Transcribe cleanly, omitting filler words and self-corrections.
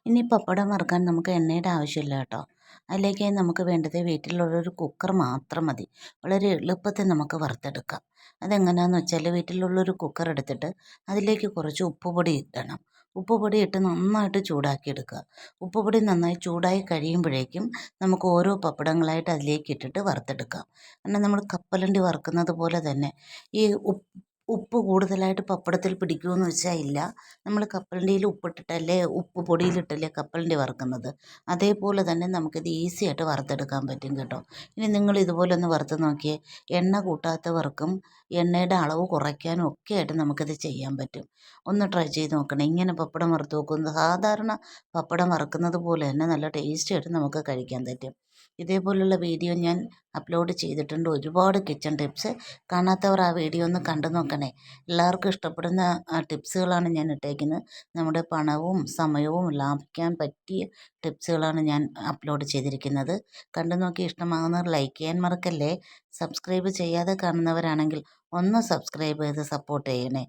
ഇനി പപ്പടം വറുക്കാൻ നമുക്ക് എണ്ണയുടെ ആവശ്യമില്ല കേട്ടോ. അതിലേക്ക് നമുക്ക് വേണ്ടത് വീട്ടിലുള്ളൊരു കുക്കർ മാത്രം മതി. വളരെ എളുപ്പത്തിൽ നമുക്ക് വറുത്തെടുക്കാം. അതെങ്ങനെയാണെന്ന് വെച്ചാൽ വീട്ടിലുള്ളൊരു കുക്കർ എടുത്തിട്ട് അതിലേക്ക് കുറച്ച് ഉപ്പുപൊടി ഇടണം. ഉപ്പുപൊടി ഇട്ട് നന്നായിട്ട് ചൂടാക്കി എടുക്കുക. ഉപ്പുപൊടി നന്നായി ചൂടായി കഴിയുമ്പോഴേക്കും നമുക്ക് ഓരോ പപ്പടങ്ങളായിട്ട് അതിലേക്ക് ഇട്ടിട്ട് വറുത്തെടുക്കാം. എന്നാൽ നമ്മൾ കപ്പലണ്ടി വറുക്കുന്നത് പോലെ തന്നെ ഈ ഉപ്പ് കൂടുതലായിട്ട് പപ്പടത്തിൽ പിടിക്കുമെന്ന് വെച്ചാൽ ഇല്ല. നമ്മൾ കപ്പലണ്ടിയിൽ ഉപ്പിട്ടിട്ടല്ലേ, ഉപ്പ് പൊടിയിലിട്ടല്ലേ കപ്പലണ്ടി വറുക്കുന്നത്. അതേപോലെ തന്നെ നമുക്കിത് ഈസി ആയിട്ട് വറുത്തെടുക്കാൻ പറ്റും കേട്ടോ. ഇനി നിങ്ങൾ ഇതുപോലെ ഒന്ന് വറുത്ത് നോക്കിയേ. എണ്ണ കൂട്ടാത്തവർക്കും എണ്ണയുടെ അളവ് കുറയ്ക്കാനും ഒക്കെ ആയിട്ട് നമുക്കിത് ചെയ്യാൻ പറ്റും. ഒന്ന് ട്രൈ ചെയ്ത് നോക്കണം. ഇങ്ങനെ പപ്പടം വറുത്ത് നോക്കുന്നത് സാധാരണ പപ്പടം വറുക്കുന്നത് പോലെ തന്നെ നല്ല ടേസ്റ്റി ആയിട്ട് നമുക്ക് കഴിക്കാൻ പറ്റും. ഇതേപോലുള്ള വീഡിയോ ഞാൻ അപ്ലോഡ് ചെയ്തിട്ടുണ്ട്, ഒരുപാട് കിച്ചൺ ടിപ്സ്. കാണാത്തവർ ആ വീഡിയോ ഒന്ന് കണ്ടു നോക്കണേ. എല്ലാവർക്കും ഇഷ്ടപ്പെടുന്ന ടിപ്സുകളാണ് ഞാൻ ഇട്ടേക്കുന്നത്. നമ്മുടെ പണവും സമയവും ലാഭിക്കാൻ പറ്റിയ ടിപ്സുകളാണ് ഞാൻ അപ്ലോഡ് ചെയ്തിരിക്കുന്നത്. കണ്ടു നോക്കി ഇഷ്ടമാകുന്നവർ ലൈക്ക് ചെയ്യാൻ മറക്കല്ലേ. സബ്സ്ക്രൈബ് ചെയ്യാതെ കാണുന്നവരാണെങ്കിൽ ഒന്ന് സബ്സ്ക്രൈബ് ചെയ്ത് സപ്പോർട്ട് ചെയ്യണേ.